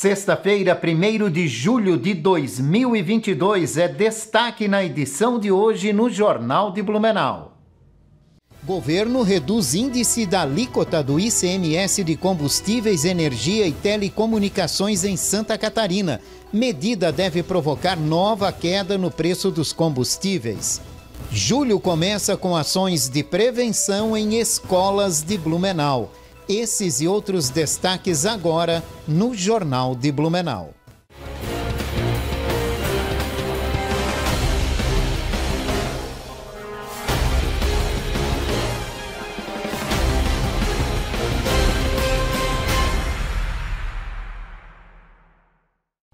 Sexta-feira, 1º de julho de 2022, é destaque na edição de hoje no Jornal de Blumenau. Governo reduz índice da alíquota do ICMS de combustíveis, energia e telecomunicações em Santa Catarina. Medida deve provocar nova queda no preço dos combustíveis. Julho começa com ações de prevenção em escolas de Blumenau. Esses e outros destaques agora no Jornal de Blumenau.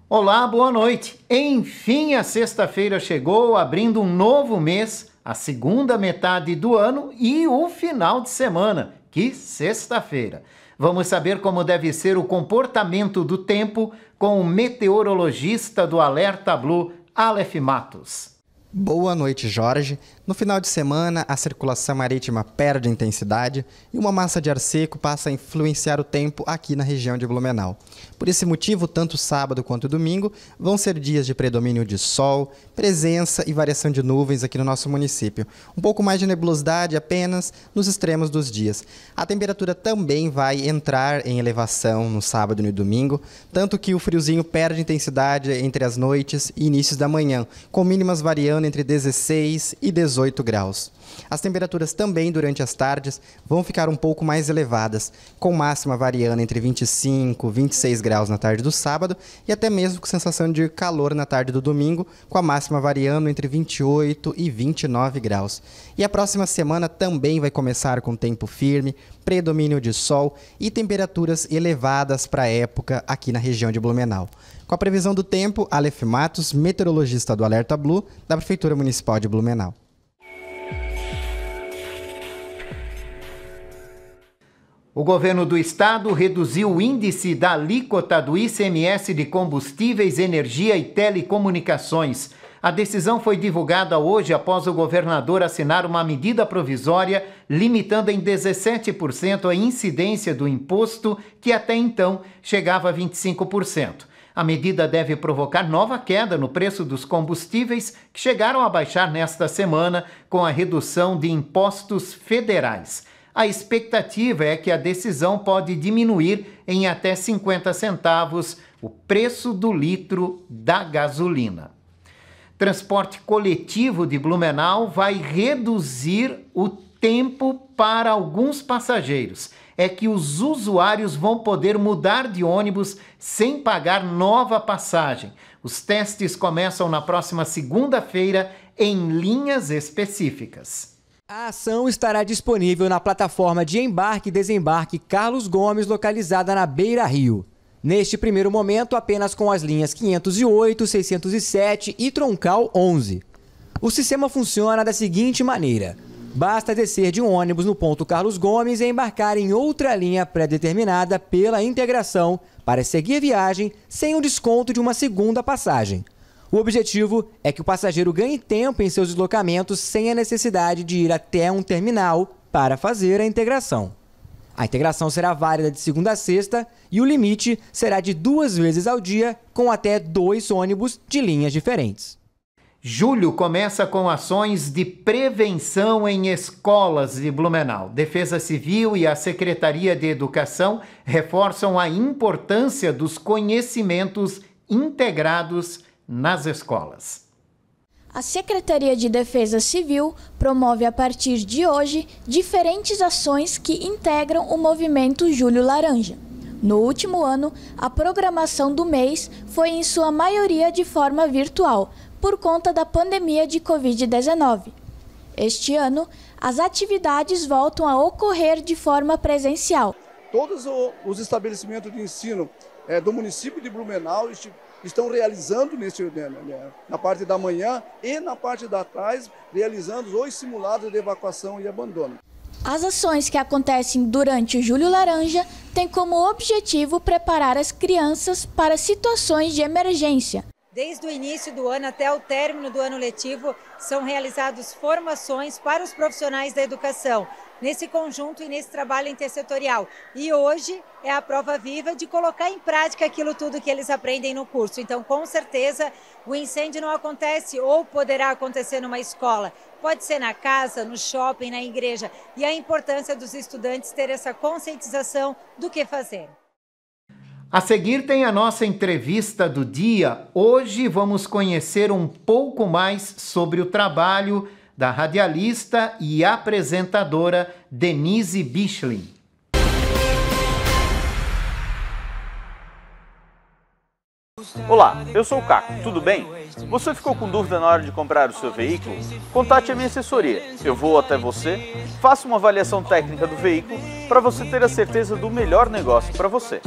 Olá, boa noite. Enfim, a sexta-feira chegou, abrindo um novo mês, a segunda metade do ano e o final de semana. Que sexta-feira! Vamos saber como deve ser o comportamento do tempo com o meteorologista do Alerta Blue, Aleph Matos. Boa noite, Jorge. No final de semana, a circulação marítima perde intensidade e uma massa de ar seco passa a influenciar o tempo aqui na região de Blumenau. Por esse motivo, tanto sábado quanto domingo vão ser dias de predomínio de sol, presença e variação de nuvens aqui no nosso município. Um pouco mais de nebulosidade apenas nos extremos dos dias. A temperatura também vai entrar em elevação no sábado e no domingo, tanto que o friozinho perde intensidade entre as noites e inícios da manhã, com mínimas variando entre 16 e 18 graus. As temperaturas também durante as tardes vão ficar um pouco mais elevadas, com máxima variando entre 25 e 26 graus na tarde do sábado e até mesmo com sensação de calor na tarde do domingo, com a máxima variando entre 28 e 29 graus. E a próxima semana também vai começar com tempo firme, predomínio de sol e temperaturas elevadas para a época aqui na região de Blumenau. Com a previsão do tempo, Aleph Matos, meteorologista do Alerta Blue, da Prefeitura Municipal de Blumenau. O governo do estado reduziu o índice da alíquota do ICMS de combustíveis, energia e telecomunicações. A decisão foi divulgada hoje após o governador assinar uma medida provisória limitando em 17% a incidência do imposto, que até então chegava a 25%. A medida deve provocar nova queda no preço dos combustíveis, que chegaram a baixar nesta semana com a redução de impostos federais. A expectativa é que a decisão pode diminuir em até 50 centavos o preço do litro da gasolina. Transporte coletivo de Blumenau vai reduzir o tempo para alguns passageiros. É que os usuários vão poder mudar de ônibus sem pagar nova passagem. Os testes começam na próxima segunda-feira em linhas específicas. A ação estará disponível na plataforma de embarque e desembarque Carlos Gomes, localizada na Beira Rio. Neste primeiro momento, apenas com as linhas 508, 607 e Troncal 11. O sistema funciona da seguinte maneira: basta descer de um ônibus no ponto Carlos Gomes e embarcar em outra linha pré-determinada pela integração para seguir a viagem sem o desconto de uma segunda passagem. O objetivo é que o passageiro ganhe tempo em seus deslocamentos sem a necessidade de ir até um terminal para fazer a integração. A integração será válida de segunda a sexta e o limite será de 2 vezes ao dia, com até 2 ônibus de linhas diferentes. Julho começa com ações de prevenção em escolas de Blumenau. Defesa Civil e a Secretaria de Educação reforçam a importância dos conhecimentos integrados nas escolas. A Secretaria de Defesa Civil promove a partir de hoje diferentes ações que integram o movimento Julho Laranja. No último ano, a programação do mês foi em sua maioria de forma virtual, por conta da pandemia de Covid-19. Este ano, as atividades voltam a ocorrer de forma presencial. Todos os estabelecimentos de ensino do município de Blumenau estão realizando na parte da manhã e na parte da tarde, realizando os simulados de evacuação e abandono. As ações que acontecem durante o Julho Laranja têm como objetivo preparar as crianças para situações de emergência. Desde o início do ano até o término do ano letivo, são realizadas formações para os profissionais da educação, nesse conjunto e nesse trabalho intersetorial. E hoje é a prova viva de colocar em prática aquilo tudo que eles aprendem no curso. Então, com certeza, o incêndio não acontece ou poderá acontecer numa escola. Pode ser na casa, no shopping, na igreja. E a importância dos estudantes ter essa conscientização do que fazer. A seguir tem a nossa entrevista do dia. Hoje vamos conhecer um pouco mais sobre o trabalho da radialista e apresentadora Denise Bichlin. Olá, eu sou o Caco, tudo bem? Você ficou com dúvida na hora de comprar o seu veículo? Contate a minha assessoria. Eu vou até você, faço uma avaliação técnica do veículo para você ter a certeza do melhor negócio para você.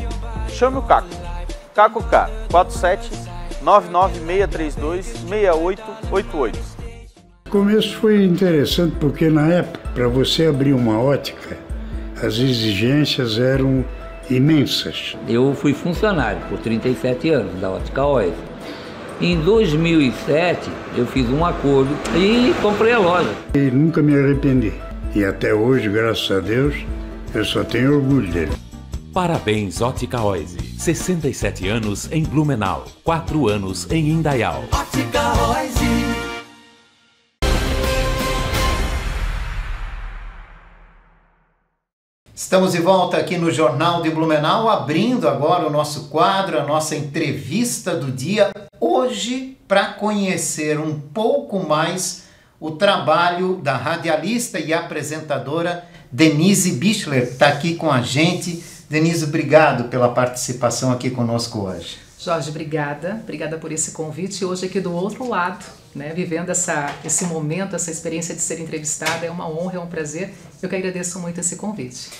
Chame o Caco. Caco K 47 99632 6888. O começo foi interessante porque na época, para você abrir uma ótica, as exigências eram imensas. Eu fui funcionário por 37 anos da Ótica Oise. Em 2007 eu fiz um acordo e comprei a loja. E nunca me arrependi. E até hoje, graças a Deus, eu só tenho orgulho dele. Parabéns, Ótica Oise. 67 anos em Blumenau, 4 anos em Indaial. Ótica Oise. Estamos de volta aqui no Jornal de Blumenau, abrindo agora o nosso quadro, a nossa entrevista do dia. Hoje, para conhecer um pouco mais o trabalho da radialista e apresentadora Denise Bichlin, está aqui com a gente. Denise, obrigado pela participação aqui conosco hoje. Jorge, obrigada por esse convite. Hoje aqui do outro lado, né, vivendo esse momento, essa experiência de ser entrevistada, é uma honra, é um prazer. Eu que agradeço muito esse convite.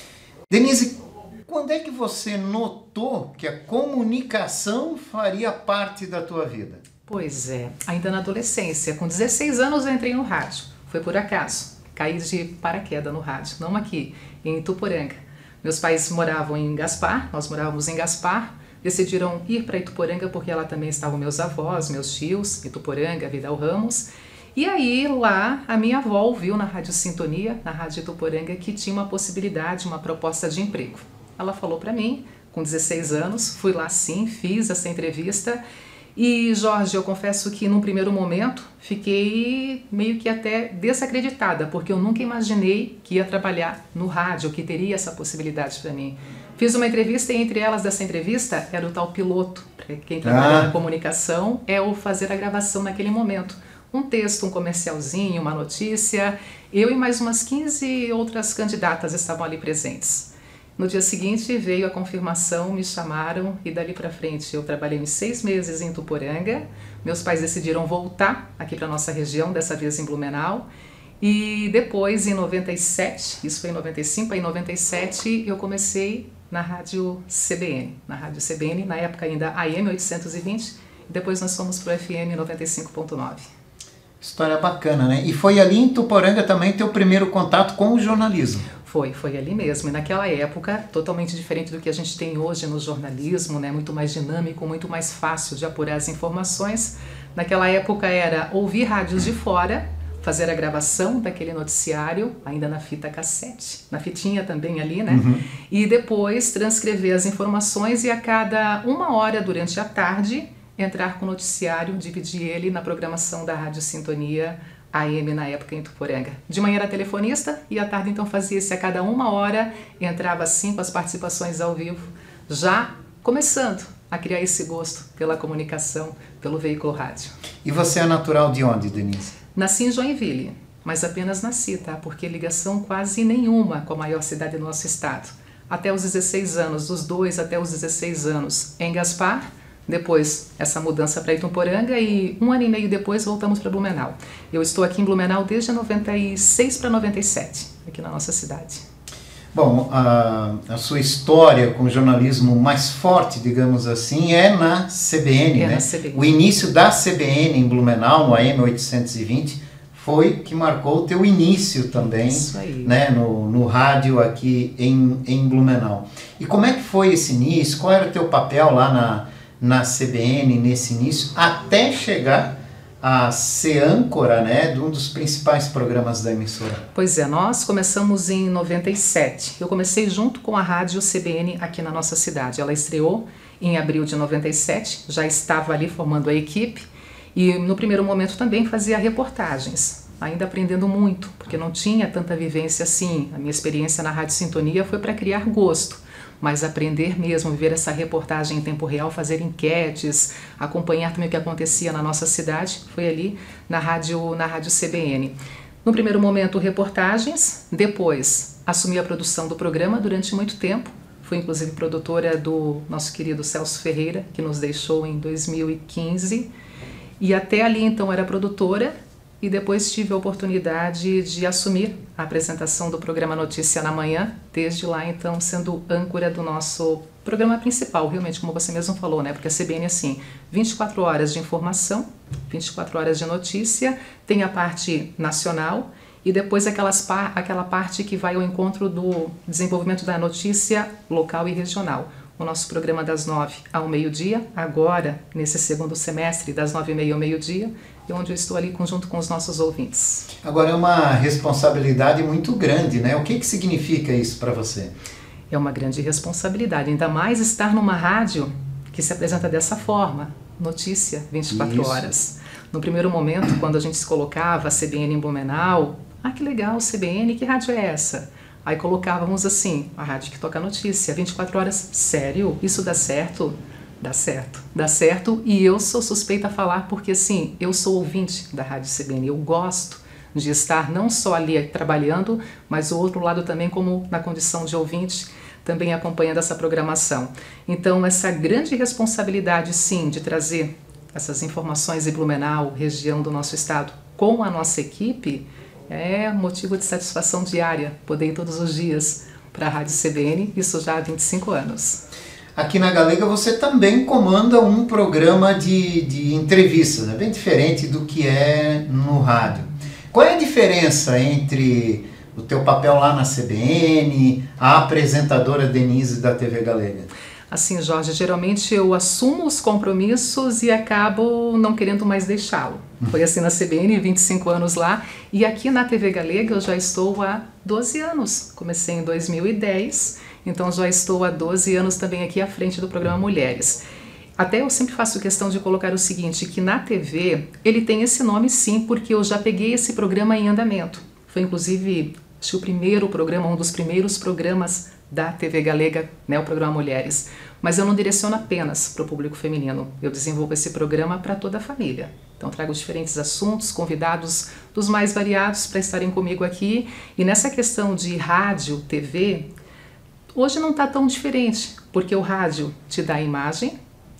Denise, quando é que você notou que a comunicação faria parte da tua vida? Pois é, ainda na adolescência, com 16 anos eu entrei no rádio. Foi por acaso, caí de paraquedas no rádio, não aqui, em Ituporanga. Meus pais moravam em Gaspar, nós morávamos em Gaspar, decidiram ir para Ituporanga porque lá também estavam meus avós, meus tios, Ituporanga, Vidal Ramos. E aí lá a minha avó ouviu na Rádio Sintonia, na Rádio Ituporanga, que tinha uma possibilidade, uma proposta de emprego. Ela falou para mim, com 16 anos, fui lá sim, fiz essa entrevista. E Jorge, eu confesso que num primeiro momento fiquei meio que até desacreditada, porque eu nunca imaginei que ia trabalhar no rádio, que teria essa possibilidade para mim. Fiz uma entrevista e entre elas dessa entrevista era o tal piloto. Para quem trabalha na comunicação, é o fazer a gravação naquele momento. Um texto, um comercialzinho, uma notícia. Eu e mais umas 15 outras candidatas estavam ali presentes. No dia seguinte veio a confirmação, me chamaram e dali para frente eu trabalhei uns 6 meses em Ituporanga. Meus pais decidiram voltar aqui para nossa região, dessa vez em Blumenau. E depois, em 97, isso foi em 95, em 97 eu comecei na Rádio CBN. Na Rádio CBN, na época ainda AM 820, e depois nós fomos para o FM 95.9. História bacana, né? E foi ali em Ituporanga também teu primeiro contato com o jornalismo. Foi ali mesmo. E naquela época, totalmente diferente do que a gente tem hoje no jornalismo, né? Muito mais dinâmico, muito mais fácil de apurar as informações. Naquela época era ouvir rádios de fora, fazer a gravação daquele noticiário, ainda na fita cassete, na fitinha também ali, né? E depois transcrever as informações e a cada 1 hora durante a tarde entrar com o noticiário, dividir ele na programação da Rádio Sintonia AM na época em Ituporanga. De manhã era telefonista e à tarde então fazia-se a cada 1 hora, entrava assim com as participações ao vivo, já começando a criar esse gosto pela comunicação, pelo veículo rádio. E você é natural de onde, Denise? Nasci em Joinville, mas apenas nasci, tá? Porque ligação quase nenhuma com a maior cidade do nosso estado. Até os 16 anos, dos 2 até os 16 anos em Gaspar, depois essa mudança para Ituporanga e 1 ano e meio depois voltamos para Blumenau. Eu estou aqui em Blumenau desde 96 para 97, aqui na nossa cidade. Bom, a sua história com o jornalismo mais forte, digamos assim, é na CBN, né? Na CBN. O início da CBN em Blumenau, no AM 820, foi que marcou o teu início também, né, no rádio aqui em Blumenau. E como é que foi esse início? Qual era o teu papel lá na CBN nesse início, até chegar a ser âncora, né, de um dos principais programas da emissora. Pois é, nós começamos em 97. Eu comecei junto com a Rádio CBN aqui na nossa cidade. Ela estreou em abril de 97, já estava ali formando a equipe e no primeiro momento também fazia reportagens, ainda aprendendo muito, porque não tinha tanta vivência assim. A minha experiência na Rádio Sintonia foi para criar gosto, mas aprender mesmo, ver essa reportagem em tempo real, fazer enquetes, acompanhar também o que acontecia na nossa cidade, foi ali na Rádio CBN. No primeiro momento, reportagens, depois assumi a produção do programa durante muito tempo, fui inclusive produtora do nosso querido Celso Ferreira, que nos deixou em 2015, e até ali então era produtora, e depois tive a oportunidade de assumir a apresentação do programa Notícia na Manhã, desde lá então sendo âncora do nosso programa principal, realmente como você mesmo falou, né? Porque a CBN assim, 24 horas de informação, 24 horas de notícia, tem a parte nacional e depois aquela parte que vai ao encontro do desenvolvimento da notícia local e regional. O nosso programa das 9 ao meio-dia, agora nesse segundo semestre das 9h30 ao meio-dia, e onde eu estou ali junto com os nossos ouvintes. Agora é uma responsabilidade muito grande, né? O que significa isso para você? É uma grande responsabilidade, ainda mais estar numa rádio que se apresenta dessa forma, notícia 24 horas. No primeiro momento, quando a gente se colocava a CBN em Blumenau, que legal, CBN, que rádio é essa? Aí colocávamos assim, a rádio que toca notícia, 24 horas, sério? Isso dá certo? Dá certo. Dá certo e eu sou suspeita a falar porque assim, eu sou ouvinte da Rádio CBN, eu gosto de estar não só ali trabalhando, mas o outro lado também como na condição de ouvinte, também acompanhando essa programação. Então essa grande responsabilidade sim de trazer essas informações em Blumenau, região do nosso estado, com a nossa equipe, é motivo de satisfação diária, poder ir todos os dias para a Rádio CBN, isso já há 25 anos. Aqui na Galega você também comanda um programa de entrevistas, é bem diferente do que é no rádio. Qual é a diferença entre o teu papel lá na CBN, a apresentadora Denise da TV Galega? Assim, Jorge, geralmente eu assumo os compromissos e acabo não querendo mais deixá-lo. Foi assim na CBN, 25 anos lá, e aqui na TV Galega eu já estou há 12 anos. Comecei em 2010, então já estou há 12 anos também aqui à frente do programa Mulheres. Até eu sempre faço questão de colocar o seguinte, que na TV ele tem esse nome sim, porque eu já peguei esse programa em andamento. Foi inclusive, acho que o primeiro programa, um dos primeiros programas da TV Galega, né, o programa Mulheres. Mas eu não direciono apenas para o público feminino, eu desenvolvo esse programa para toda a família. Então trago diferentes assuntos, convidados dos mais variados para estarem comigo aqui. E nessa questão de rádio, TV, hoje não está tão diferente, porque o rádio te dá a imagem,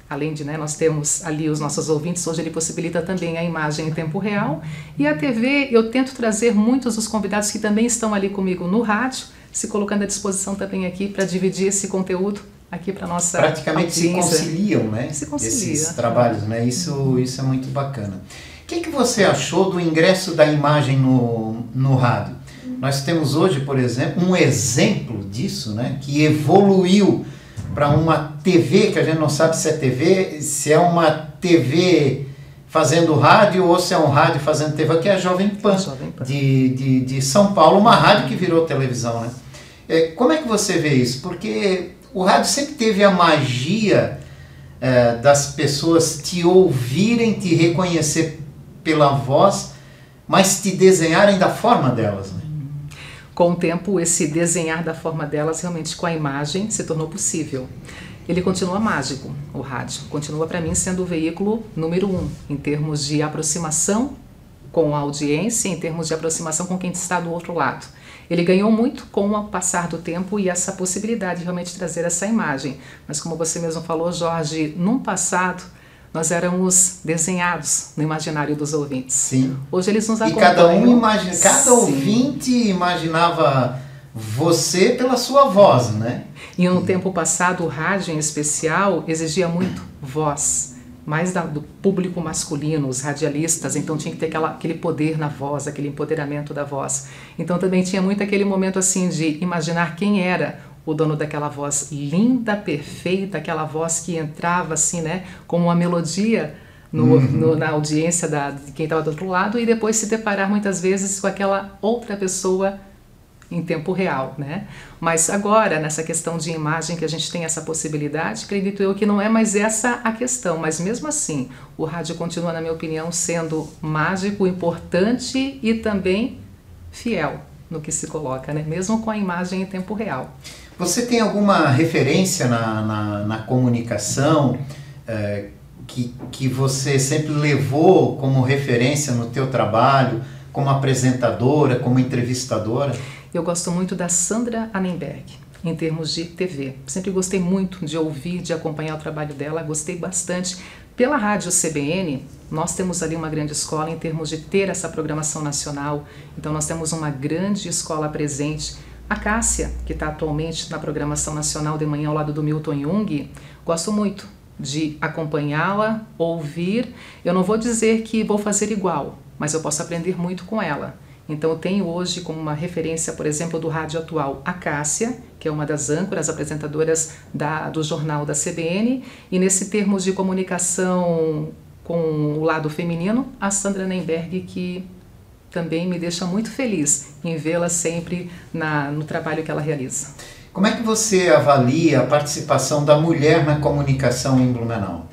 além de, né, nós temos ali os nossos ouvintes, hoje ele possibilita também a imagem em tempo real. E a TV, eu tento trazer muitos dos convidados que também estão ali comigo no rádio, se colocando à disposição também aqui para dividir esse conteúdo aqui para nossa praticamente audiência. Se conciliam, né? Se concilia. Esses trabalhos, né? Isso é muito bacana. O que você achou do ingresso da imagem no rádio? Nós temos hoje, por exemplo, um exemplo disso, né? Que evoluiu para uma TV, que a gente não sabe se é TV, se é uma TV fazendo rádio ou se é um rádio fazendo TV, que é a Jovem Pan, de São Paulo, uma rádio que virou televisão, né? Como é que você vê isso? Porque o rádio sempre teve a magia das pessoas te ouvirem, te reconhecer pela voz, mas te desenharem da forma delas, né? Com o tempo, esse desenhar da forma delas, realmente com a imagem, se tornou possível. Ele continua mágico, o rádio. Continua para mim sendo o veículo número 1, em termos de aproximação com a audiência, em termos de aproximação com quem está do outro lado. Ele ganhou muito com o passar do tempo e essa possibilidade de realmente trazer essa imagem. Mas como você mesmo falou, Jorge, num passado, nós éramos desenhados no imaginário dos ouvintes. Sim. Hoje eles nos acompanham. E cada ouvinte imaginava você pela sua voz, né? E no tempo passado, o rádio em especial exigia muito voz. Mais do público masculino, os radialistas, então tinha que ter aquele poder na voz, aquele empoderamento da voz. Então também tinha muito aquele momento assim de imaginar quem era o dono daquela voz linda, perfeita, aquela voz que entrava assim, né, como uma melodia na audiência de quem estava do outro lado, e depois se deparar muitas vezes com aquela outra pessoa em tempo real, né? Mas agora, nessa questão de imagem que a gente tem essa possibilidade, acredito eu que não é mais essa a questão, mas mesmo assim, o rádio continua, na minha opinião, sendo mágico, importante e também fiel no que se coloca, né? Mesmo com a imagem em tempo real. Você tem alguma referência na comunicação que você sempre levou como referência no teu trabalho, como apresentadora, como entrevistadora? Eu gosto muito da Sandra Annenberg, em termos de TV. Sempre gostei muito de ouvir, de acompanhar o trabalho dela, gostei bastante. Pela rádio CBN, nós temos ali uma grande escola em termos de ter essa programação nacional, então nós temos uma grande escola presente. A Cássia, que está atualmente na programação nacional de manhã ao lado do Milton Jung, gosto muito de acompanhá-la, ouvir. Eu não vou dizer que vou fazer igual, mas eu posso aprender muito com ela. Então eu tenho hoje como uma referência, por exemplo, do rádio atual, a Cássia, que é uma das âncoras, apresentadoras do jornal da CBN, e nesse termos de comunicação com o lado feminino, a Sandra Annenberg, que também me deixa muito feliz em vê-la sempre no trabalho que ela realiza. Como é que você avalia a participação da mulher na comunicação em Blumenau?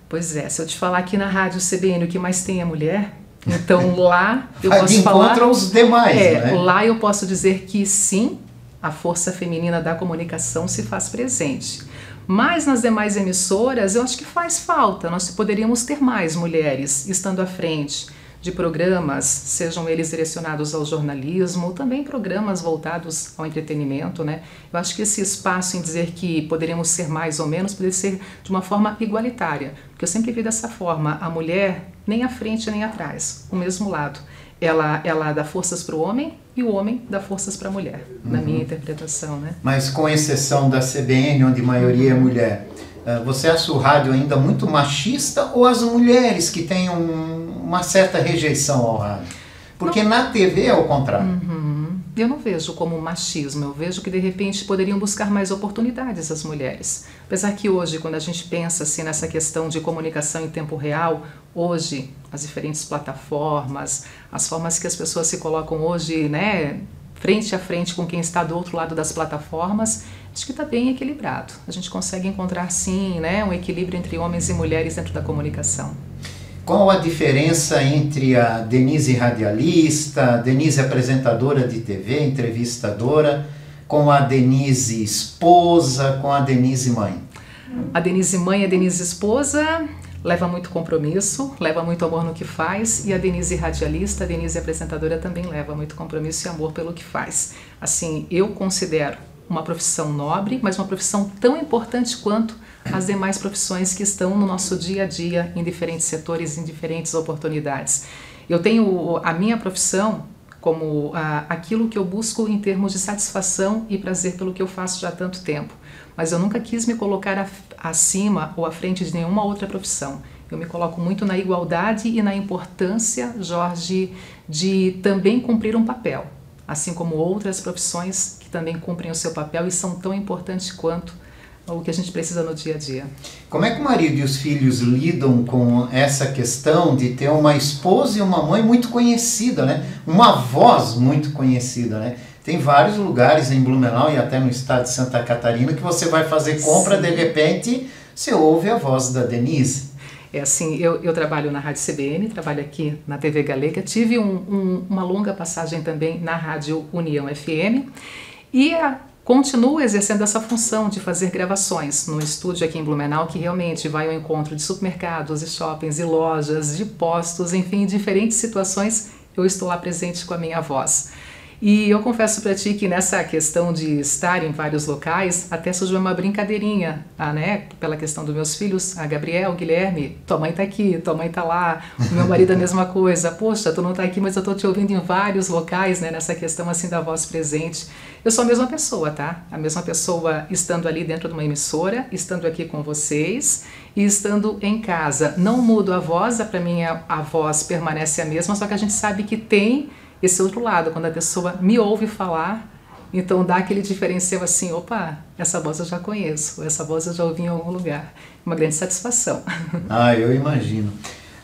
Pois é, se eu te falar aqui na rádio CBN o que mais tem é mulher, então lá eu Vai posso de falar... encontro aos demais, né? Lá eu posso dizer que sim, a força feminina da comunicação se faz presente. Mas nas demais emissoras eu acho que faz falta, nós poderíamos ter mais mulheres estando à frente de programas, sejam eles direcionados ao jornalismo, ou também programas voltados ao entretenimento, né? Eu acho que esse espaço em dizer que poderíamos ser mais ou menos, poderia ser de uma forma igualitária, porque eu sempre vi dessa forma, a mulher nem à frente nem atrás, o mesmo lado. Ela dá forças para o homem e o homem dá forças para a mulher, na minha interpretação, né? Mas com exceção da CBN, onde a maioria é mulher, você acha o rádio ainda muito machista ou as mulheres que têm uma certa rejeição ao rádio? Porque na TV é o contrário. Eu não vejo como machismo, eu vejo que de repente poderiam buscar mais oportunidades as mulheres. Apesar que hoje, quando a gente pensa assim, nessa questão de comunicação em tempo real, hoje as diferentes plataformas, as formas que as pessoas se colocam hoje, né, frente a frente com quem está do outro lado das plataformas, acho que está bem equilibrado. A gente consegue encontrar sim, né, um equilíbrio entre homens e mulheres dentro da comunicação. Qual a diferença entre a Denise radialista, a Denise apresentadora de TV, entrevistadora, com a Denise esposa, com a Denise mãe? A Denise mãe e a Denise esposa leva muito compromisso, leva muito amor no que faz, e a Denise radialista, a Denise apresentadora também leva muito compromisso e amor pelo que faz. Assim, eu considero uma profissão nobre, mas uma profissão tão importante quanto as demais profissões que estão no nosso dia a dia, em diferentes setores, em diferentes oportunidades. Eu tenho a minha profissão como aquilo que eu busco em termos de satisfação e prazer pelo que eu faço já há tanto tempo. Mas eu nunca quis me colocar acima ou à frente de nenhuma outra profissão. Eu me coloco muito na igualdade e na importância, Jorge, de também cumprir um papel, assim como outras profissões que também cumprem o seu papel e são tão importantes quanto o que a gente precisa no dia a dia. Como é que o marido e os filhos lidam com essa questão de ter uma esposa e uma mãe muito conhecida, né? Uma voz muito conhecida, né? Tem vários lugares em Blumenau e até no estado de Santa Catarina que você vai fazer compra, sim, de repente você ouve a voz da Denise. É assim, eu trabalho na Rádio CBN, trabalho aqui na TV Galega, tive uma longa passagem também na Rádio União FM e continuo exercendo essa função de fazer gravações no estúdio aqui em Blumenau, que realmente vai ao encontro de supermercados e shoppings e lojas, de postos, enfim, diferentes situações, eu estou lá presente com a minha voz. E eu confesso para ti que nessa questão de estar em vários locais, até surgiu uma brincadeirinha, né? Pela questão dos meus filhos, a Gabriel, o Guilherme, tua mãe tá aqui, tua mãe tá lá, o meu marido a mesma coisa, poxa, tu não tá aqui, mas eu tô te ouvindo em vários locais, né? Nessa questão assim da voz presente. Eu sou a mesma pessoa, tá? A mesma pessoa estando ali dentro de uma emissora, estando aqui com vocês e estando em casa. Não mudo a voz, para mim a voz permanece a mesma, só que a gente sabe que tem esse outro lado, quando a pessoa me ouve falar, então dá aquele diferencial assim, opa, essa voz eu já conheço, essa voz eu já ouvi em algum lugar. Uma grande satisfação. Ah, eu imagino.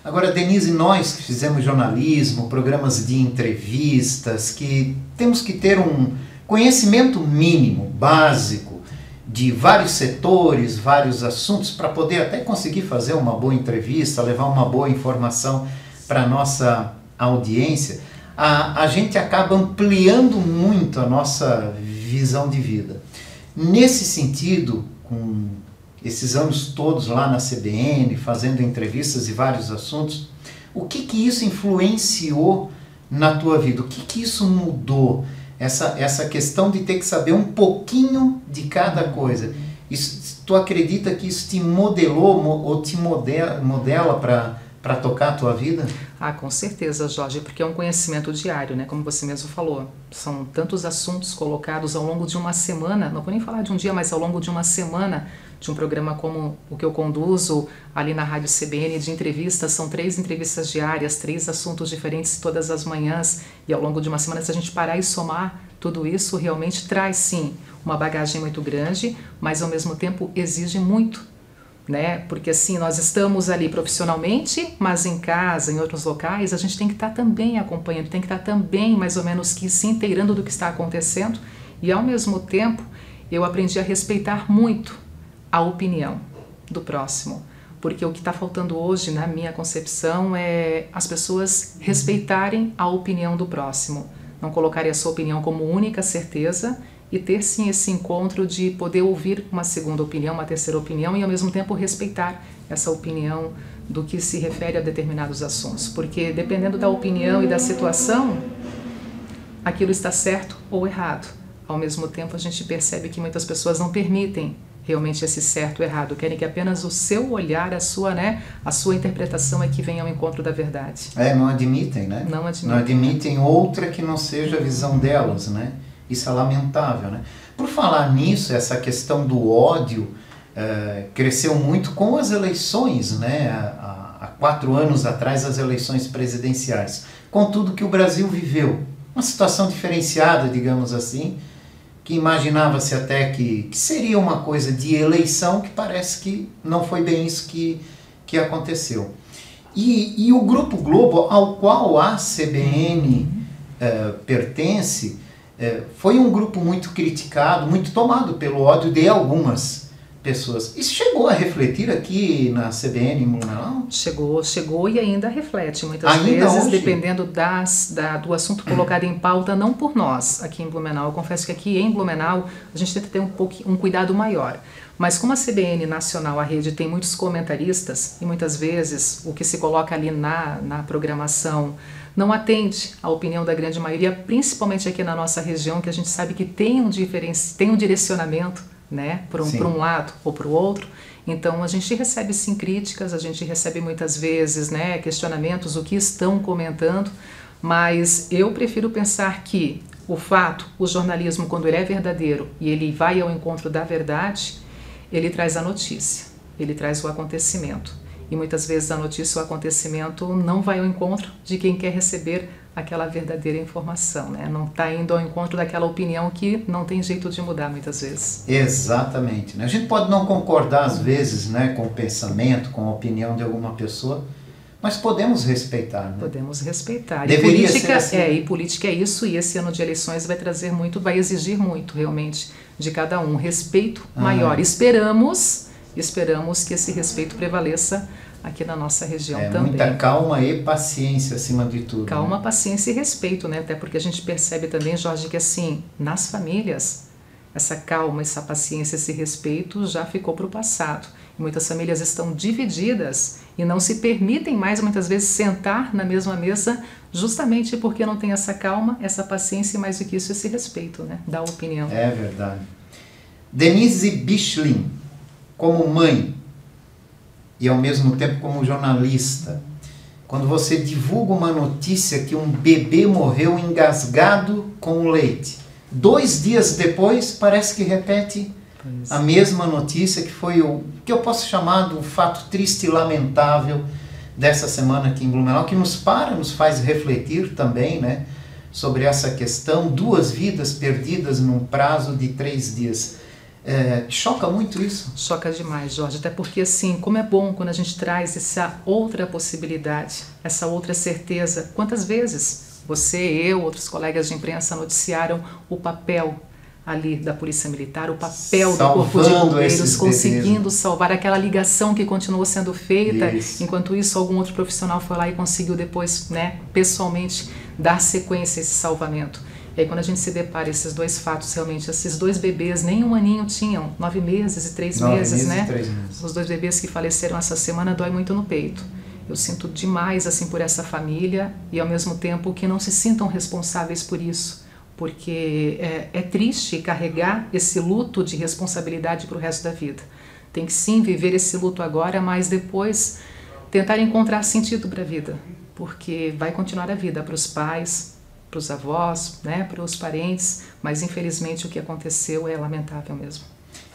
Agora, Denise, nós que fizemos jornalismo, programas de entrevistas, que temos que ter um conhecimento mínimo, básico, de vários setores, vários assuntos, para poder até conseguir fazer uma boa entrevista, levar uma boa informação para a nossa audiência, a gente acaba ampliando muito a nossa visão de vida. Nesse sentido, com esses anos todos lá na CBN, fazendo entrevistas e vários assuntos, o que isso influenciou na tua vida? O que isso mudou? Essa questão de ter que saber um pouquinho de cada coisa. Tu acredita que isso te modelou ou te modela para tocar a tua vida? Ah, com certeza, Jorge, porque é um conhecimento diário, né? Como você mesmo falou. São tantos assuntos colocados ao longo de uma semana, não vou nem falar de um dia, mas ao longo de uma semana, de um programa como o que eu conduzo ali na Rádio CBN, de entrevistas, são 3 entrevistas diárias, 3 assuntos diferentes todas as manhãs, e ao longo de uma semana, se a gente parar e somar tudo isso, realmente traz sim uma bagagem muito grande, mas ao mesmo tempo exige muito, né? Porque assim, nós estamos ali profissionalmente, mas em casa, em outros locais, a gente tem que estar também acompanhando, tem que estar também mais ou menos que se inteirando do que está acontecendo, e ao mesmo tempo eu aprendi a respeitar muito a opinião do próximo, porque o que está faltando hoje, na minha concepção, é as pessoas respeitarem a opinião do próximo, não colocarem a sua opinião como única certeza e ter sim esse encontro de poder ouvir uma segunda opinião, uma terceira opinião e ao mesmo tempo respeitar essa opinião do que se refere a determinados assuntos, porque dependendo da opinião e da situação, aquilo está certo ou errado. Ao mesmo tempo a gente percebe que muitas pessoas não permitem realmente esse certo ou errado, querem que apenas o seu olhar, a sua interpretação é que venha ao encontro da verdade. Não admitem, né? Não admitem. Não admitem outra que não seja a visão delas, né? Isso é lamentável, né? Por falar nisso, essa questão do ódio cresceu muito com as eleições, né? Há 4 anos atrás, as eleições presidenciais. Com tudo que o Brasil viveu. Uma situação diferenciada, digamos assim, que imaginava-se até que seria uma coisa de eleição, que parece que não foi bem isso que aconteceu. E o Grupo Globo, ao qual a CBN pertence, foi um grupo muito criticado, muito tomado pelo ódio de algumas pessoas. Isso chegou a refletir aqui na CBN, não? Chegou e ainda reflete muitas vezes, hoje? Dependendo do assunto colocado em pauta, não por nós aqui em Blumenau. Eu confesso que aqui em Blumenau a gente tenta ter um cuidado maior. Mas como a CBN Nacional, a rede, tem muitos comentaristas e muitas vezes o que se coloca ali na programação não atende à opinião da grande maioria, principalmente aqui na nossa região, que a gente sabe que tem um direcionamento, né, por um lado ou para o outro. Então a gente recebe sim críticas, a gente recebe muitas vezes, né, questionamentos, o que estão comentando, mas eu prefiro pensar que o jornalismo, quando ele é verdadeiro e ele vai ao encontro da verdade, ele traz a notícia, ele traz o acontecimento. E muitas vezes a notícia ou o acontecimento não vai ao encontro de quem quer receber aquela verdadeira informação, né? Não está indo ao encontro daquela opinião que não tem jeito de mudar muitas vezes. Exatamente, né? A gente pode não concordar às vezes, né, com o pensamento, com a opinião de alguma pessoa, mas podemos respeitar, né? Podemos respeitar. Deveria ser assim. E política é isso, e esse ano de eleições vai trazer muito, vai exigir muito realmente de cada um, respeito maior. Esperamos que esse respeito prevaleça aqui na nossa região também. Muita calma e paciência acima de tudo. Calma, né? Paciência e respeito, né? Até porque a gente percebe também, Jorge, que assim, nas famílias, essa calma, essa paciência, esse respeito já ficou para o passado. E muitas famílias estão divididas e não se permitem mais, muitas vezes, sentar na mesma mesa, justamente porque não tem essa calma, essa paciência e, mais do que isso, esse respeito, né? Da opinião. É verdade. Denise Bichlin, como mãe e ao mesmo tempo como jornalista, quando você divulga uma notícia que um bebê morreu engasgado com leite, 2 dias depois parece que repete a mesma notícia, que foi o que eu posso chamar de um fato triste e lamentável dessa semana aqui em Blumenau, que nos faz refletir também, né, sobre essa questão, 2 vidas perdidas num prazo de 3 dias. Choca muito isso? Choca demais, Jorge, até porque assim, como é bom quando a gente traz essa outra possibilidade, essa outra certeza. Quantas vezes você, eu, outros colegas de imprensa noticiaram o papel ali da Polícia Militar, o papel do Corpo de Bombeiros, conseguindo salvar aquela ligação que continuou sendo feita, enquanto isso algum outro profissional foi lá e conseguiu depois, né, pessoalmente, dar sequência a esse salvamento. E aí quando a gente se depara esses dois fatos, realmente, esses dois bebês, nem um aninho tinham, 9 meses e 3 meses, né? 3 meses. Os dois bebês que faleceram essa semana, dói muito no peito. Eu sinto demais, assim, por essa família e, ao mesmo tempo, que não se sintam responsáveis por isso. Porque é triste carregar esse luto de responsabilidade para o resto da vida. Tem que sim viver esse luto agora, mas depois tentar encontrar sentido para a vida. Porque vai continuar a vida para os pais, para os avós, né, para os parentes, mas infelizmente o que aconteceu é lamentável mesmo.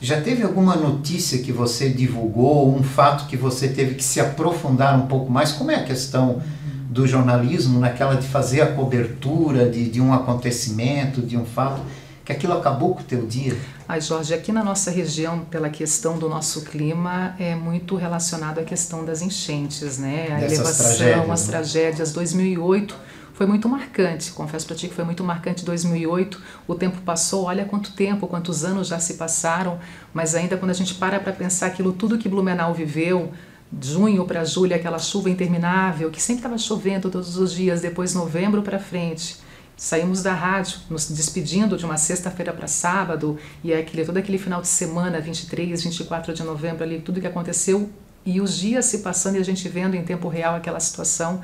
Já teve alguma notícia que você divulgou, um fato que você teve que se aprofundar um pouco mais? Como é a questão do jornalismo, naquela de fazer a cobertura de um acontecimento, de um fato, que aquilo acabou com o teu dia? Ai, Jorge, aqui na nossa região, pela questão do nosso clima, é muito relacionado à questão das enchentes, né? A elevação, as tragédias. 2008 foi muito marcante, confesso para ti que foi muito marcante 2008, o tempo passou, olha quanto tempo, quantos anos já se passaram, mas ainda quando a gente para pensar aquilo tudo que Blumenau viveu, de junho para julho, aquela chuva interminável, que sempre estava chovendo todos os dias, depois novembro para frente, saímos da rádio, nos despedindo de uma sexta-feira para sábado, e todo aquele final de semana, 23, 24 de novembro, ali, tudo que aconteceu, e os dias se passando e a gente vendo em tempo real aquela situação,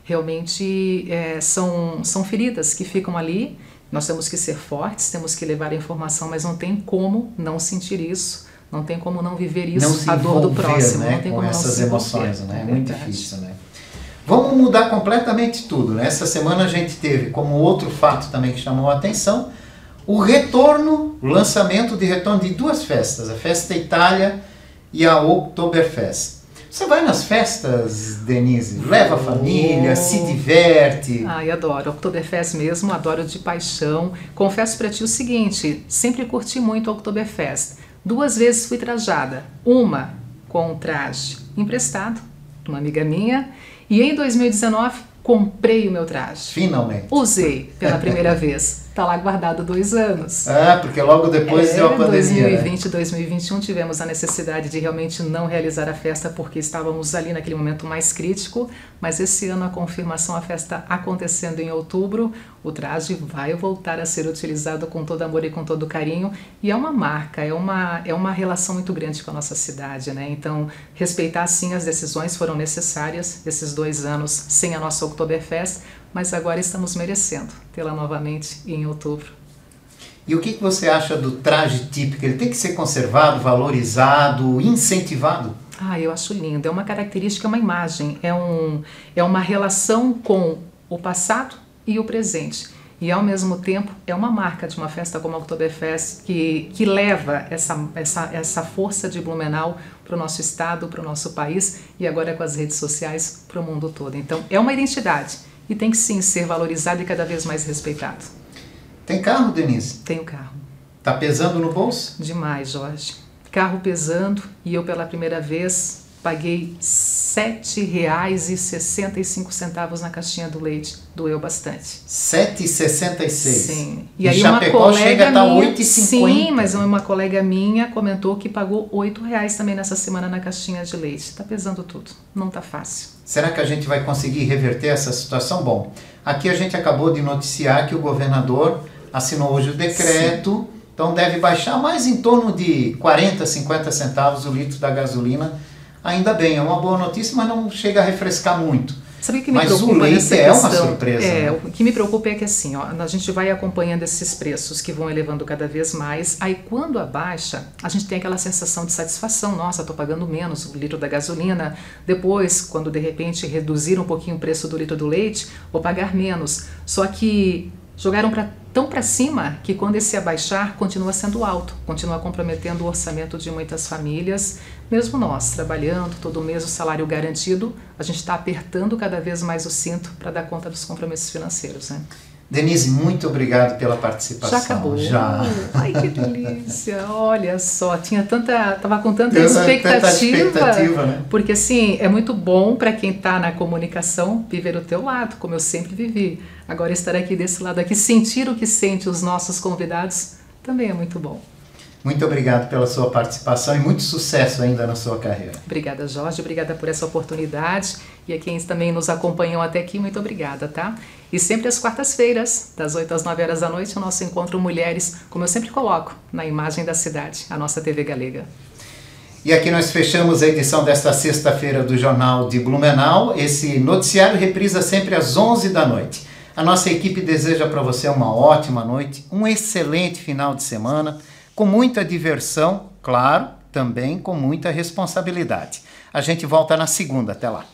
realmente são feridas que ficam ali. Nós temos que ser fortes, temos que levar a informação, mas não tem como não sentir isso, não tem como não viver isso, não se a dor do próximo, né, não tem com como essas não se emoções, envolver, né? É muito difícil, né? Vamos mudar completamente tudo, né? Essa semana a gente teve como outro fato também que chamou a atenção o lançamento de retorno de 2 festas, a Festa Itália e a Oktoberfest. Você vai nas festas, Denise? Leva a família, se diverte? Ai, adoro. Oktoberfest mesmo, adoro de paixão. Confesso para ti o seguinte, sempre curti muito a Oktoberfest. 2 vezes fui trajada. Uma com um traje emprestado de uma amiga minha e em 2019 comprei o meu traje. Finalmente. Usei pela primeira vez. Está lá guardado 2 anos. Porque logo depois deu a pandemia. Em 2020 e 2021 tivemos a necessidade de realmente não realizar a festa porque estávamos ali naquele momento mais crítico, mas esse ano a confirmação, a festa acontecendo em outubro, o traje vai voltar a ser utilizado com todo amor e com todo carinho, e é uma marca, é uma relação muito grande com a nossa cidade, né? Então, respeitar sim as decisões foram necessárias, esses 2 anos sem a nossa Oktoberfest, mas agora estamos merecendo tê-la novamente em outubro. E o que você acha do traje típico? Ele tem que ser conservado, valorizado, incentivado? Eu acho lindo. É uma característica, é uma imagem, é uma relação com o passado e o presente. E, ao mesmo tempo, é uma marca de uma festa como a Oktoberfest que leva essa força de Blumenau para o nosso estado, para o nosso país e agora com as redes sociais para o mundo todo. Então, é uma identidade. E tem que sim ser valorizado e cada vez mais respeitado. Tem carro, Denise? Tenho carro. Tá pesando no bolso? Demais, Jorge. Carro pesando e eu pela primeira vez paguei R$ 7,65 na caixinha do leite. Doeu bastante. R$ 7,66? Sim. E aí uma colega chega a estar R$ 8,50. Sim, mas uma colega minha comentou que pagou R$ 8,00 também nessa semana na caixinha de leite. Está pesando tudo. Não está fácil. Será que a gente vai conseguir reverter essa situação? Bom, aqui a gente acabou de noticiar que o governador assinou hoje o decreto, sim. Então deve baixar mais em torno de 40, 50 centavos o litro da gasolina. Ainda bem, é uma boa notícia, mas não chega a refrescar muito. Sabe o que me preocupa o leite nessa questão? É uma surpresa. Né? O que me preocupa é que assim, a gente vai acompanhando esses preços que vão elevando cada vez mais, aí quando abaixa, a gente tem aquela sensação de satisfação, nossa, estou pagando menos o litro da gasolina, depois, quando de repente reduzir um pouquinho o preço do litro do leite, vou pagar menos. Só que jogaram tão para cima que quando esse abaixar continua sendo alto, continua comprometendo o orçamento de muitas famílias, mesmo nós trabalhando todo mês o salário garantido, a gente está apertando cada vez mais o cinto para dar conta dos compromissos financeiros, né? Denise, muito obrigado pela participação. Já acabou? Já. Ai, que delícia. Olha só, tava com tanta expectativa, né? Porque assim, é muito bom para quem está na comunicação viver o teu lado, como eu sempre vivi. Agora estar aqui desse lado aqui, sentir o que sente os nossos convidados, também é muito bom. Muito obrigado pela sua participação e muito sucesso ainda na sua carreira. Obrigada, Jorge. Obrigada por essa oportunidade. E a quem também nos acompanham até aqui, muito obrigada, tá? E sempre às quartas-feiras, das 8 às 9 horas da noite, o nosso encontro Mulheres, como eu sempre coloco, na imagem da cidade, a nossa TV Galega. E aqui nós fechamos a edição desta sexta-feira do Jornal de Blumenau. Esse noticiário reprisa sempre às 11 da noite. A nossa equipe deseja para você uma ótima noite, um excelente final de semana, com muita diversão, claro, também com muita responsabilidade. A gente volta na segunda. Até lá.